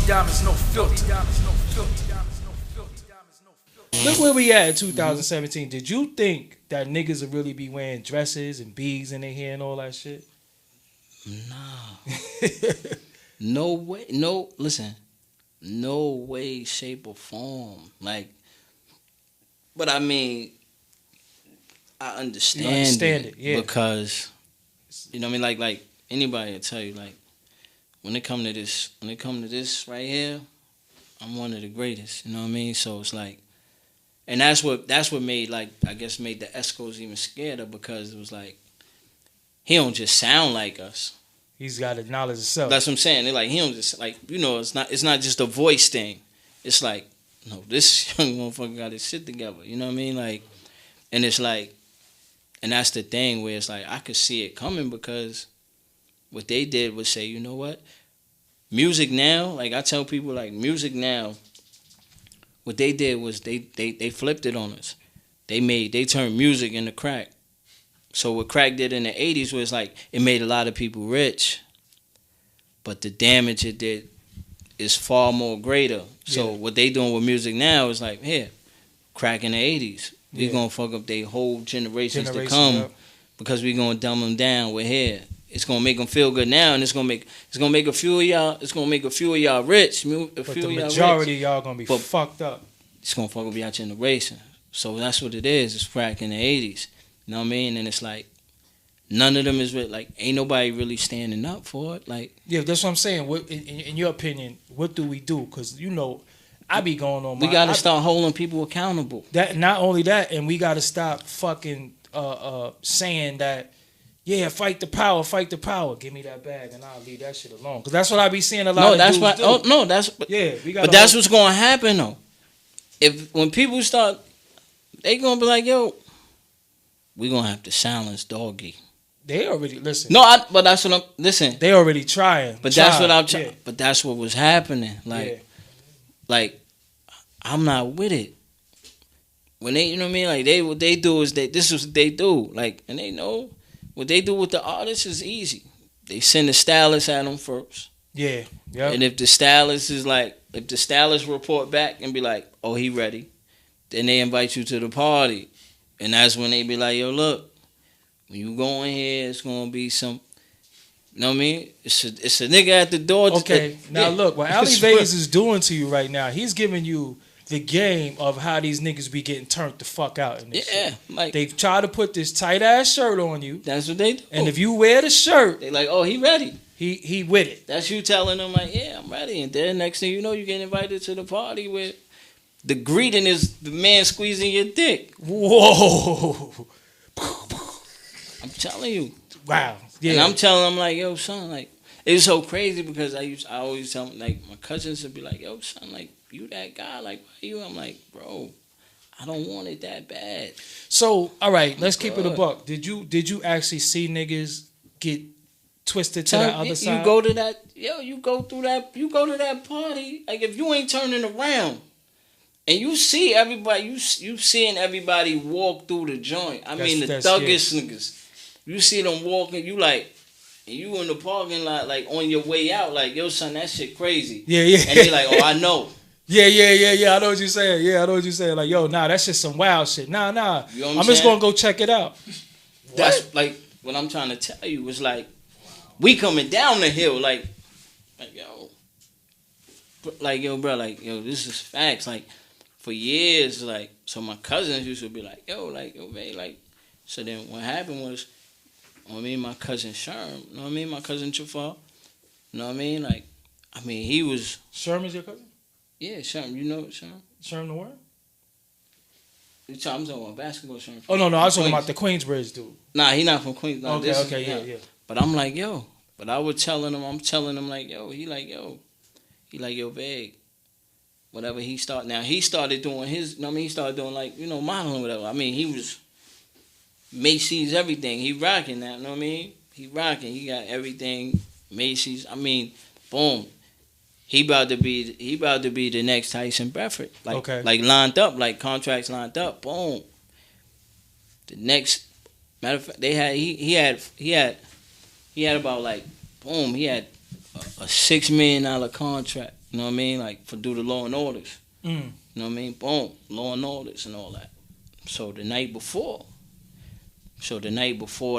diamonds, no filter. Look where we at in 2017. Did you think that niggas would really be wearing dresses and beads in their hair and all that shit? Nah. No way. No, listen. No way, shape, or form. Like, but I mean, I understand it, yeah. Because, you know what I mean? Like anybody will tell you, like, when it come to this right here, I'm one of the greatest. You know what I mean? So it's like, and that's what made, like, I guess made the Escos even scared, because it was like, he don't just sound like us. He's got a knowledge of self. That's what I'm saying. They're like, he don't just, like, you know, it's not just a voice thing. It's like, no, this young motherfucker got his shit together. You know what I mean? Like, and it's like, and that's the thing where it's like, I could see it coming, because what they did was say, you know what? Music now, like I tell people, like, music now, what they did was they flipped it on us. They turned music into crack. So what crack did in the 80s was like, it made a lot of people rich, but the damage it did is far more greater. So what they doing with music now is like, here, crack in the 80s. We gonna fuck up their whole generations to come, because we gonna dumb them down with hair. It's gonna make them feel good now, and it's gonna make a few of y'all rich. But the majority of y'all gonna be fucked up. It's gonna fuck up y'all generation. So that's what it is. It's crack in the 80s. You know what I mean? And it's like, none of them is really, like, ain't nobody really standing up for it. Like, yeah, that's what I'm saying. What, in your opinion, what do we do? Because, you know, I be going on. We gotta start holding people accountable. That not only that, and we gotta stop fucking saying that. Yeah, fight the power. Give me that bag, and I'll leave that shit alone. Because that's what I be seeing a lot of dudes do. Oh no, that's yeah. But that's what's gonna happen though. When people start, they gonna be like, yo, we gonna have to silence Doggy. They already listen. No, but that's what I'm. Listen, they already trying. But that's what I'm trying. Yeah. But that's what was happening. Like, I'm not with it. When they, you know what I mean? Like, what they do is this is what they do. Like, and they know what they do with the artists is easy. They send the stylist at them first. Yeah. Yeah. And if the stylist report back and be like, oh, he ready, then they invite you to the party. And that's when they be like, yo, look, when you go in here, it's going to be some, you know what I mean? It's a nigga at the door. Okay, now look, what Ali Vegas is doing to you right now, he's giving you the game of how these niggas be getting turned the fuck out in this shit. Like, they've tried to put this tight-ass shirt on you. That's what they do. And if you wear the shirt, they like, oh, he ready. He with it. That's you telling them, like, yeah, I'm ready. And then next thing you know, you get invited to the party where the greeting is the man squeezing your dick. Whoa. I'm telling you. Wow. Yeah. And I'm telling them, like, yo, son, like, it was so crazy because I always tell them, like, my cousins would be like, yo, son, like, you that guy, like, why you? I'm like, bro, I don't want it that bad. So, all right, let's keep it a buck. Did you actually see niggas get twisted to the other side? You go to that, you go to that party, like, if you ain't turning around and you see everybody, you seeing everybody walk through the joint. I mean, the thuggish niggas. You see them walking, you like, and you in the parking lot, like, on your way out, like, yo, son, that shit crazy. Yeah, yeah. And they like, oh, I know. Yeah. I know what you're saying. Yeah, I know what you're saying. Like, yo, nah, that's just some wild shit. Nah. You know what I'm just gonna go check it out. That's like what I'm trying to tell you is like, we coming down the hill, like yo, bro, like, yo, this is facts. Like, for years, like, so my cousins used to be like, yo, man, like, so then what happened was, you know what I mean, my cousin Sherm, you know what I mean, my cousin Chafar, you know what I mean, like, I mean, he was... Sherm is your cousin? Yeah, Sherm, you know Sherm? Sherm the what? I'm talking about basketball Sherm. Oh, no, I was talking about the Queensbridge dude. Nah, he not from Queens. Nah, okay, yeah. But I'm like, yo, but I was telling him, like, yo, he like, yo, Veg. Whatever he started doing his, you know what I mean, he started doing, like, you know, modeling, whatever. I mean, he was Macy's, everything. He rocking that, you know what I mean? He rocking. He got everything, Macy's. I mean, boom. He about to be the next Tyson Bedford. Like, okay. Like lined up, like contracts lined up. Boom. The next, matter of fact, he had about, like, boom, he had a $6 million contract. You know what I mean? Like, for do the Law and Orders. You know what I mean? Boom, Law and Orders and all that. So the night before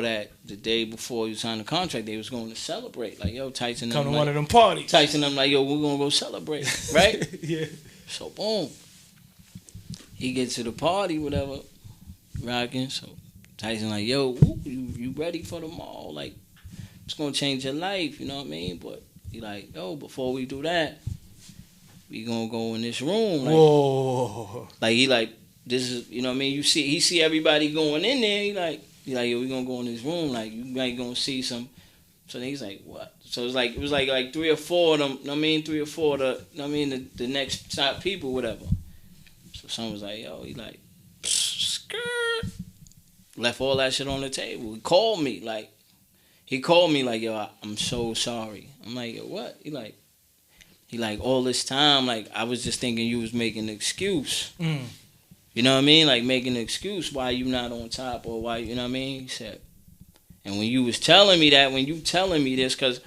that, the day before you signed the contract, they was going to celebrate. Like, yo, Tyson. Come to one of them parties. Tyson, I'm like, yo, we're going to go celebrate, right? Yeah. So, boom. He gets to the party, whatever, rocking. So Tyson like, yo, you ready for tomorrow? Like, it's going to change your life, you know what I mean? But he like, yo, before we do that, we going to go in this room. Like, whoa. Like, he like, this is, you know what I mean? He see everybody going in there. He like, yo, we gonna go in this room. Like, you might gonna see some. So then he's like, what? So it was like 3 or 4 of them. You know what I mean? 3 or 4 of the, you know what I mean? The next top people, whatever. So someone was like, yo, he like, skirt. Left all that shit on the table. He called me like, yo, I'm so sorry. I'm like, yo, what? He like, all this time, like, I was just thinking you was making an excuse. You know what I mean? Like, making an excuse why you not on top or why, you know what I mean? He said, and when you was telling me that, when you telling me this, because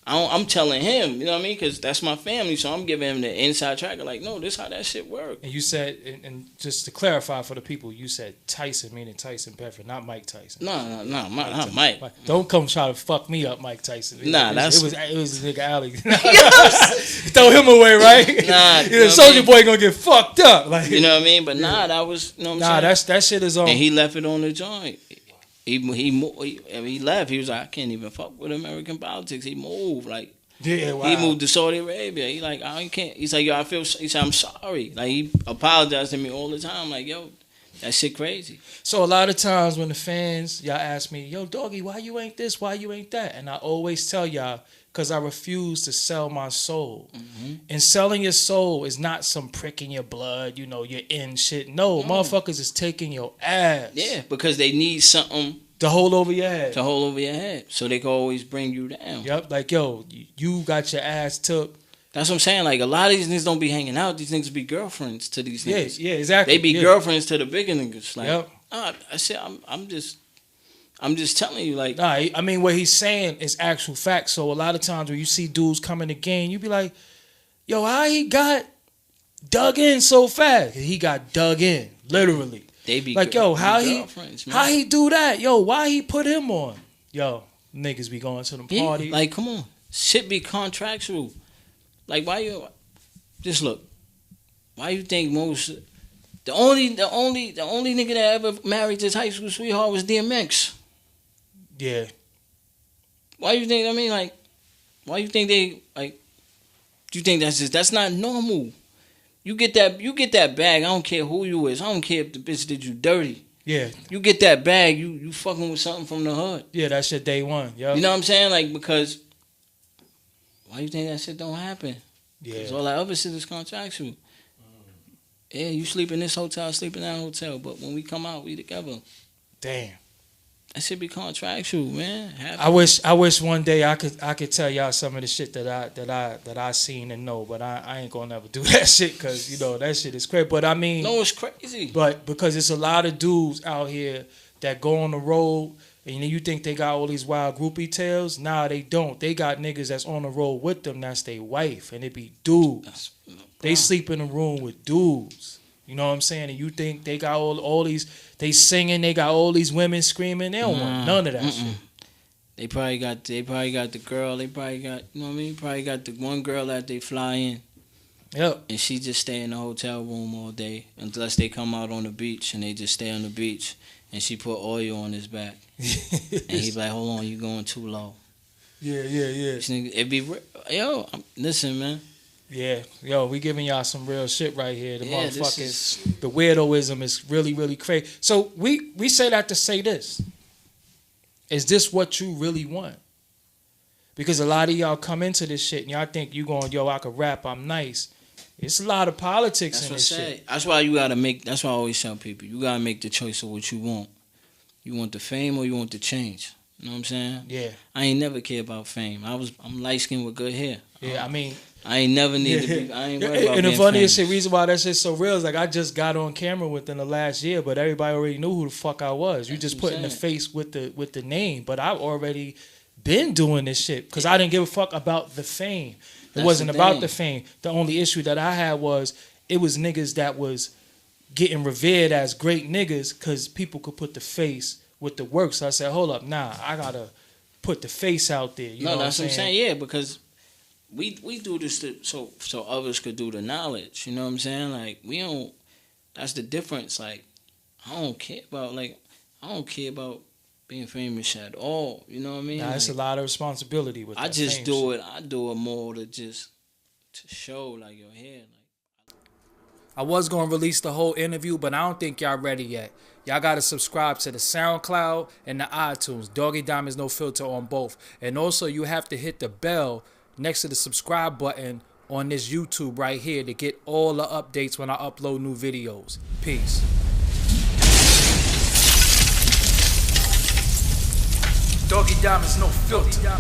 I'm telling him, you know what I mean? Because that's my family, so I'm giving him the inside tracker. Like, no, this how that shit work. And you said, and just to clarify for the people, you said Tyson, meaning Tyson Bedford, not Mike Tyson. No, not Mike. Don't come try to fuck me up, Mike Tyson. It was a nigga alley. Throw him away, right? Nah, Soldier Boy gonna get fucked up. Like, you know what I mean? But that was, you know what I'm saying? That shit is on. And he left it on the joint. He left. He was like, I can't even fuck with American politics. He moved. Like, yeah, wow. He moved to Saudi Arabia. He like, I can't. He's like, yo, he said, I'm sorry. Like, he apologized to me all the time. Like, yo, that shit crazy. So a lot of times when the fans, y'all ask me, yo, doggy, why you ain't this? Why you ain't that? And I always tell y'all, because I refuse to sell my soul. And selling your soul is not some prick in your blood, you know, you're in shit. No, motherfuckers is taking your ass. Yeah, because they need something to hold over your head. So they can always bring you down. Yep, like, yo, you got your ass took. That's what I'm saying. Like, a lot of these niggas don't be hanging out. These niggas be girlfriends to these niggas. Yeah, exactly. They be girlfriends to the bigger niggas. Like, yep. I said, I'm just telling you, like. Nah, I mean, what he's saying is actual facts. So a lot of times when you see dudes come in the game, you be like, yo, how he got dug in so fast? He got dug in, literally. They be like, yo, how he do that? Yo, why he put him on? Yo, niggas be going to them parties. Like, come on, shit be contractual. Like, why you just look? Why you think most the only nigga that ever married his high school sweetheart was DMX? Yeah. Why you think? I mean, like, why you think they like? Do you think that's not normal? You get that bag. I don't care who you is. I don't care if the bitch did you dirty. Yeah. You get that bag. You fucking with something from the hood. Yeah, that's your day one. Yep. You know what I'm saying? Like, because why you think that shit don't happen? Yeah. Because all that other shit is contractual. Yeah, you sleep in this hotel, I sleep in that hotel, but when we come out, we together. Damn. That should be contractual, man. I wish one day I could tell y'all some of the shit that I seen and know, but I ain't gonna never do that shit because you know that shit is crazy. But I mean, no, it's crazy. But because it's a lot of dudes out here that go on the road and you think they got all these wild groupie tales. Nah, they don't. They got niggas that's on the road with them. That's their wife, and it be dudes. They sleep in a room with dudes. You know what I'm saying? And you think they got all these, they singing, they got all these women screaming. They don't want none of that shit. They probably got the girl. They probably got, you know what I mean? Probably got the one girl that they fly in. Yep. And she just stay in the hotel room all day unless they come out on the beach and they just stay on the beach. And she put oil on his back. And he be like, hold on, you going too low. Yeah. It be, yo, listen, man. Yeah, yo, we giving y'all some real shit right here. The motherfuckers, the weirdoism is really, really crazy. So we say that to say this. Is this what you really want? Because a lot of y'all come into this shit and y'all think you going, yo, I could rap, I'm nice. It's a lot of politics in this shit. That's why you gotta make, that's why I always tell people, you gotta make the choice of what you want. You want the fame or you want the change. You know what I'm saying? Yeah. I ain't never care about fame. I'm light skinned with good hair. Yeah, I mean, I ain't never need to be. I ain't worried about and being the funniest famous. reason why that shit's so real is like I just got on camera within the last year, but everybody already knew who the fuck I was. You just put in the face with the name, but I've already been doing this shit because I didn't give a fuck about the fame. It That's wasn't the about thing. the fame. The only issue that I had was it was niggas that was getting revered as great niggas because people could put the face with the work. So I said, hold up, nah, I gotta put the face out there. You know that's what I'm saying? Yeah, because we do this so others could do the knowledge. You know what I'm saying? Like we don't. That's the difference. Like I don't care about being famous at all. You know what I mean? Nah, it's a lot of responsibility with that. I just fame do shit. it. I do it more to show like your hair. Like I was gonna release the whole interview, but I don't think y'all ready yet. Y'all gotta subscribe to the SoundCloud and the iTunes. Doggy Diamonds No Filter on both. And also you have to hit the bell next to the subscribe button on this YouTube right here to get all the updates when I upload new videos. Peace. Doggy Diamonds No Filter.